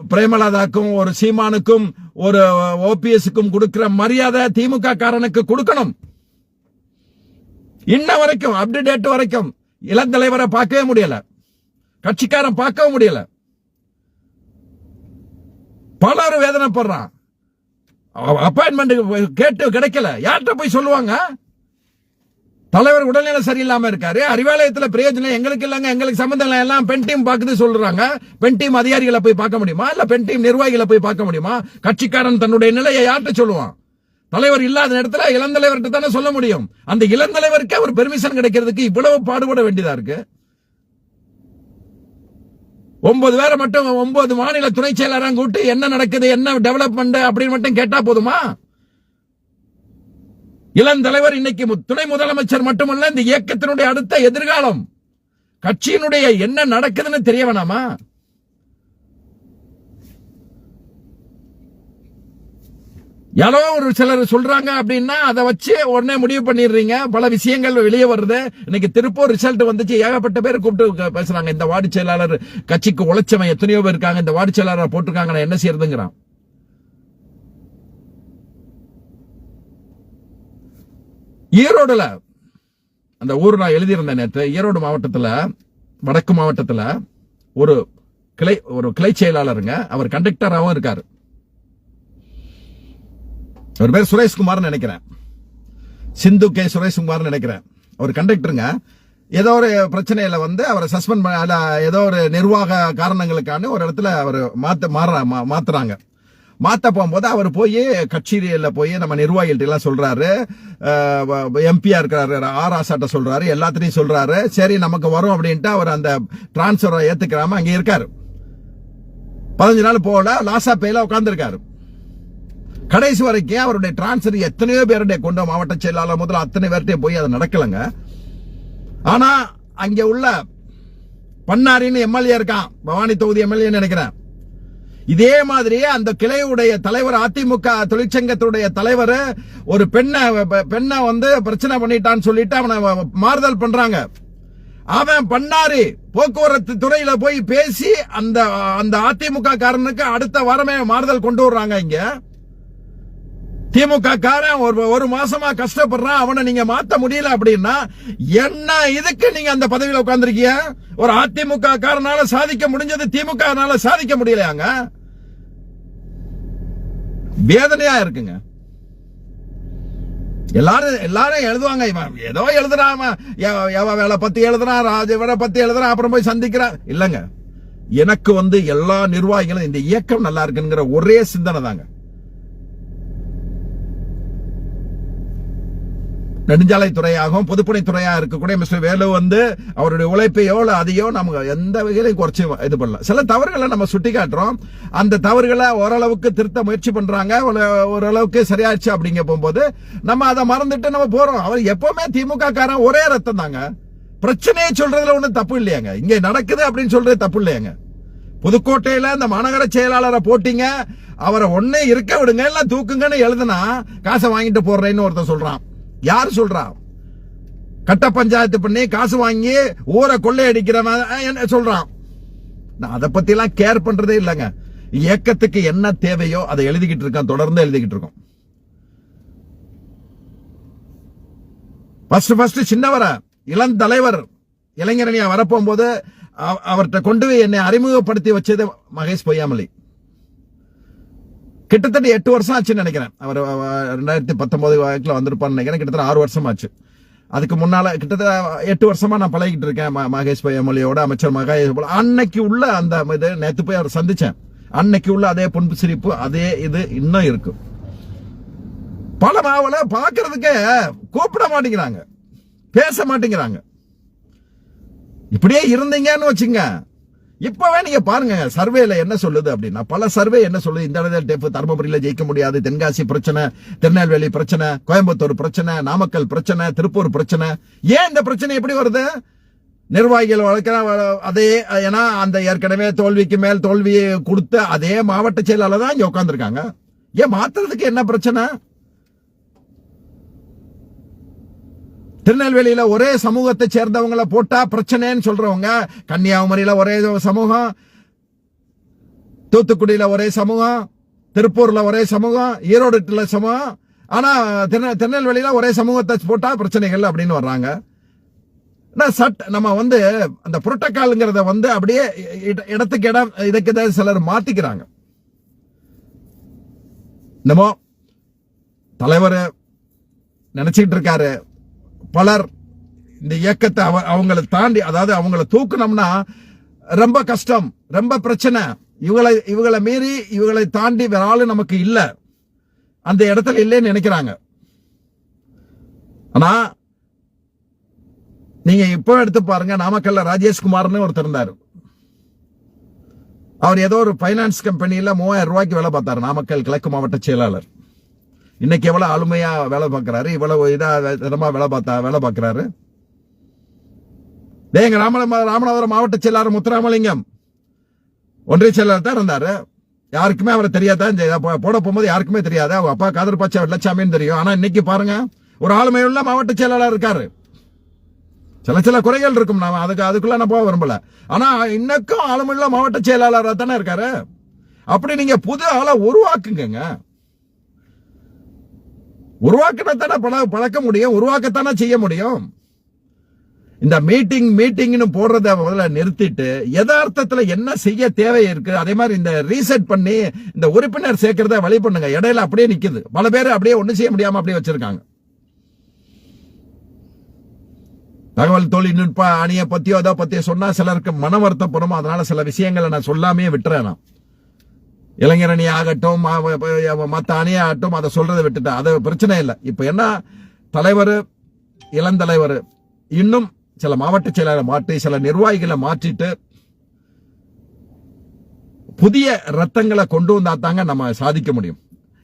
பிரேமலதாக்கும் ஒரு சீமானுக்கும் ஒரு ஓபிஎஸ்க்கும் கொடுக்கிற மரியாதை திமுக காரனுக்கு கொடுக்கணும். இன்ன வரைக்கும் அப்டேட் வரைக்கும் இளந்தலைவரை பார்க்கவே முடியல, கட்சிக்காரன் பார்க்கவும் முடியல. பலரும் வேதனைப்படுறான். அப்பாயின்மெண்ட் கேட்டு கிடைக்கல. யார்கிட்ட போய் சொல்லுவாங்க? தலைவர் உடல்நிலை சரியில்லாம இருக்காரு, அறிவாலயத்தில் பிரயோஜனம் எங்களுக்கு இல்லங்க, எங்களுக்கு சம்பந்தம் இல்லை, எல்லாம் பெண் டீம் பாக்குது சொல்றாங்க. பெண் டீம் அதிகாரிகளை போய் பார்க்க முடியுமா? இல்ல பெண் டீம் நிர்வாகிகளை போய் பார்க்க முடியுமா? கட்சிக்காரன் தன்னுடைய நிலையை யார்கிட்ட சொல்லுவான்? தலைவர் இல்லாத நேரத்தில் இளந்தலைவர்கிட்ட தானே சொல்ல முடியும். அந்த இளந்தலைவருக்கு ஒரு பெர்மிஷன் கிடைக்கிறதுக்கு இவ்வளவு பாடுபட வேண்டியதா இருக்கு. 9 பேரை மட்டும் 9 மாநில துணை செயலராக கூட்டு என்ன நடக்குது, என்ன டெவலப்மெண்ட் அப்படின்னு மட்டும் கேட்டா போதுமா? இளந்தலைவர் இன்னைக்கு துணை முதலமைச்சர் மட்டுமல்ல, இந்த இயக்கத்தினுடைய அடுத்த எதிர்காலம், கட்சியினுடைய என்ன நடக்குதுன்னு தெரிய வேணாமா? யாரோ ஒரு சிலர் சொல்றாங்க அப்படின்னா அதை வச்சு உடனே முடிவு பண்ணிடுறீங்க. பல விஷயங்கள் வெளியே வருது. இன்னைக்கு திருப்பூர் ரிசல்ட் வந்துச்சு, ஏகப்பட்ட பேர் கூப்பிட்டு பேசுறாங்க. இந்த வார்டு செயலாளர் கட்சிக்கு உழைச்சவன் எத்தனையோ பேர் இருக்காங்க, இந்த வார்டு செயலாளர் போட்டிருக்காங்க, என்ன செய்யறதுங்கிறான். ஈரோடுல அந்த ஊர் நான் எழுதியிருந்தேன் நேற்று. ஈரோடு மாவட்டத்தில், வடக்கு மாவட்டத்தில் ஒரு கிளை செயலாளருங்க, அவர் கண்டக்டராகவும் இருக்காரு. அவர் பேர் சுரேஷ்குமார் நினைக்கிறேன், சிந்து கே சுரேஷ்குமார் நினைக்கிறேன். அவர் கண்டக்டருங்க. ஏதோ ஒரு பிரச்சனையில அவரை சஸ்பெண்ட் பண்ண, ஏதோ ஒரு நிர்வாக காரணங்களுக்கான ஒரு இடத்துல அவர் மாத்துறாங்க. மாத்த போகும்போது அவர் போய் கட்சியில போய் நம்ம நிர்வாகிகள்ட்ட எல்லாம் சொல்றாரு, எம்பியா இருக்கிறாரு ஆர் ஆசாட்ட சொல்றாரு, எல்லாத்திலையும் சொல்றாரு. சரி நமக்கு வரும் அப்படின்ட்டு அவர் அந்த டிரான்ஸ்பரை ஏத்துக்கிறாம அங்க இருக்காரு. 15 நாள் போல லாசா பேல உட்கார்ந்துருக்காரு. கடைசி வரைக்கும் அவருடைய டிரான்ஸ்பர் எத்தனையோ பேருடைய கொண்ட மாவட்ட செயலாளர் முதல்ல அத்தனை பேர்கிட்ட போய் அது நடக்கலங்க. ஆனா அங்க உள்ள பன்னாரின்னு எம்எல்ஏ இருக்கான், பவானி தொகுதி எம்எல்ஏ நினைக்கிறேன். இதே மாதிரி அந்த கிளையுடைய தலைவர், அதிமுக தொழிற்சங்கத்துடைய தலைவர் ஒரு பெண்ணை பிரச்சனை பண்ணிட்டான்னு சொல்லிட்டு அவனை மாறுதல் பண்றாங்க. அவன் பண்ணாரி போக்குவரத்து துறையில போய் பேசி அந்த அதிமுக காரனுக்கு அடுத்த வாரமே மாறுதல் கொண்டு வர்றாங்க. இங்க திமுக காரன் ஒரு மாசமா கஷ்டப்படுறான், அவனை நீங்க மாத்த முடியல அப்படின்னா என்ன இதுக்கு நீங்க அந்த பதவியில உட்கார்ந்திருக்கீங்க? ஒரு அதிமுக காரனால சாதிக்க முடிஞ்சது திமுக சாதிக்க முடியலையாங்க. வேதனையா இருக்குங்க. எல்லாரும் எழுதுவாங்க, ஏதோ எழுதுறாம வேலை பத்தி எழுதுறான், ராஜவேலை பத்தி எழுதுறான், அப்புறம் போய் சந்திக்கிறான். இல்லங்க, எனக்கு எல்லா நிர்வாகிகளும் இந்த இயக்கம் நல்லா இருக்குங்கிற ஒரே சிந்தனை தாங்க. நெடுஞ்சாலைத்துறையாகவும் பொதுப்பணித்துறையாக இருக்கக்கூடிய மிஸ்டர் வேலு அவருடைய உழைப்பையோ அதையோ நம்ம எந்த வகையிலையும் குறைச்சி இது பண்ணலாம். சில தவறுகளை நம்ம சுட்டி காட்டுறோம், அந்த தவறுகளை ஓரளவுக்கு திருத்த முயற்சி பண்றாங்க, ஓரளவுக்கு சரியாச்சு அப்படிங்க போகும்போது நம்ம அதை மறந்துட்டு நம்ம போறோம். அவர் எப்பவுமே திமுக காரன் ஒரே ரத்தம் தாங்க. பிரச்சனையை சொல்றதுல ஒண்ணும் தப்பு இல்லையாங்க, இங்க நடக்குது அப்படின்னு சொல்றது தப்பு இல்லையாங்க. புதுக்கோட்டையில அந்த மாநகர செயலாளரை போட்டீங்க, அவரை ஒன்னே இருக்க விடுங்க எல்லாம் தூக்குங்கன்னு எழுதுனா காசை வாங்கிட்டு போடுறேன்னு ஒருத்தர் சொல்றான். யாரு சொல்றா? கட்ட பஞ்சாயத்து பண்ணி காசு வாங்கி ஊரை கொள்ளையடிக்கிறவன் சொல்றான். நான் அதை பத்தி எல்லாம் கேர் பண்றதே இல்லைங்க. இயக்கத்துக்கு என்ன தேவையோ அதை எழுதிக்கிட்டு இருக்கான், தொடர்ந்து எழுதிக்கிட்டு இருக்கோம். ஃபர்ஸ்ட் சின்னவர இளம் தலைவர் இளைஞரணியா வரப்போகும்போது அவர்கிட்ட கொண்டு போய் என்னை அறிமுகப்படுத்தி வச்சது மகேஷ் பொய்யாமொழி. கிட்டத்தட்ட 8 வருஷம் ஆச்சுன்னு நினைக்கிறேன். அவர் 2019 வந்திருப்பான்னு நினைக்கிறேன். கிட்டத்தட்ட 6 வருஷம் ஆச்சு. அதுக்கு முன்னால கிட்டத்தட்ட 8 வருஷமா நான் பழகிட்டு இருக்கேன் மகேஷ் பொய்யாமொழியோட, அமைச்சர் மகேஷ். அன்னைக்கு உள்ள அந்த இது நேத்து போய் அவர் சந்திச்சேன். அன்னைக்கு உள்ள அதே பொன்பு சிரிப்பு, அதே இது இன்னும் இருக்கு. பல மாவள பாக்குறதுக்கு கூப்பிட மாட்டேங்கிறாங்க, பேச மாட்டேங்கிறாங்க. இப்படியே இருந்தீங்கன்னு வச்சுங்க, இப்பவே நீங்க பாருங்க சர்வேல என்ன சொல்லுது அப்படின்னா, பல சர்வே என்ன சொல்லுது, இந்த இடத்துல தர்மபுரியில ஜெயிக்க முடியாது, தென்காசி பிரச்சனை, திருநெல்வேலி பிரச்சனை, கோயம்புத்தூர் பிரச்சனை, நாமக்கல் பிரச்சனை, திருப்பூர் பிரச்சனை. ஏன் இந்த பிரச்சனை எப்படி வருது? நிர்வாகிகள் வளர்க்கிற அதே, ஏன்னா அந்த ஏற்கனவே தோல்விக்கு மேல் தோல்வியை கொடுத்த அதே மாவட்ட செயலாளர் தான் இங்க உட்கார்ந்துருக்காங்க. ஏன் மாத்துறதுக்கு என்ன பிரச்சனை? திருநெல்வேலியில ஒரே சமூகத்தை சேர்ந்தவங்களை போட்டா பிரச்சனைன்னு சொல்றவங்க, கன்னியாகுமரியில ஒரே சமூகம், தூத்துக்குடியில ஒரே சமூகம், திருப்பூர்ல ஒரே சமூகம், ஈரோடுல சமூகம், ஆனா திருநெல்வேலியில ஒரே சமூகத்தை போட்டா பிரச்சனைகள் அப்படின்னு வர்றாங்க. நம்ம வந்து அந்த புரோட்டோகால்ங்கிறத வந்து அப்படியே இடத்துக்கு இடம் இதுக்கு சிலர் மாத்திக்கிறாங்க. என்னமோ தலைவர் நினைச்சிட்டு இருக்காரு. பலர் இந்த இயக்கத்தை அவங்களை தாண்டி, அதாவது அவங்களை தூக்கணும்னா ரொம்ப கஷ்டம், ரொம்ப பிரச்சனை, இவங்களை மீறி இவங்களை தாண்டி வேற ஆளு நமக்கு இல்ல, அந்த இடத்துல இல்லைன்னு நினைக்கிறாங்க. ஆனா நீங்க இப்போ எடுத்து பாருங்க, நாமக்கல்ல ராஜேஷ்குமார்னு ஒருத்தர் இருந்தாரு. அவர் ஏதோ ஒரு பைனான்ஸ் கம்பெனியில 3000 ரூபாய்க்கு வேலை பார்த்தாரு, நாமக்கல் கிழக்கு மாவட்ட செயலாளர். இன்னைக்கு எவ்வளவு ஆளுமையா வேலை பார்க்கிறாரு, இவ்வளவு இதமா வேலை பார்க்கிறாரு. எங்க ராமநாதபுரம் மாவட்ட செயலாளர் முத்துராமலிங்கம் ஒன்றிய செயலாளர் தான் இருந்தாரு. யாருக்குமே அவரை தெரியாதான், போட போகும்போது யாருக்குமே தெரியாது. அவங்க அப்பா காதர் பாச்சா வெள்ளச்சாமின்னு தெரியும். ஆனா இன்னைக்கு பாருங்க, ஒரு ஆளுமையுள்ள மாவட்ட செயலாளர் இருக்காரு. சில குறைகள் இருக்கும், நாம அதுக்குள்ள நான் போக விரும்பல. ஆனா இன்னக்கும் ஆளுமையுள்ள மாவட்ட செயலாளராக தானே இருக்காரு. அப்படி நீங்க புது ஆளை உருவாக்குங்க. உருவாக்கினா தானே பழக்க முடியும், உருவாக்கத்தானே செய்ய முடியும். இந்த மீட்டிங்னு போடுறத முதல்ல நிறுத்திட்டு யதார்த்தத்துல என்ன செய்ய தேவை இருக்கு, அதே மாதிரி இந்த ரீசெட் பண்ணி இந்த உறுப்பினர் சேர்க்கிறத வழி பண்ணுங்க. இடையில அப்படியே நிக்குது, பல பேர் அப்படியே ஒண்ணு செய்ய முடியாம அப்படியே வச்சிருக்காங்க. தகவல் தொழில்நுட்ப அணியை பத்தியோ அதை பத்தியோ சொன்னா சிலருக்கு மன வருத்தப்படும். அதனால சில விஷயங்களை நான் சொல்லாமே விட்டுறேன். இளைஞரணி ஆகட்டும், மற்ற அணியை ஆகட்டும், அதை சொல்றதை விட்டுட்டேன், அது பிரச்சனை இல்லை. இப்ப என்ன, தலைவர் இளந்தலைவர் இன்னும் சில மாவட்ட செயலாளர் மாற்றி, சில நிர்வாகிகளை மாற்றிட்டு புதிய ரத்தங்களை கொண்டு வந்தா தாங்க நம்ம சாதிக்க முடியும்.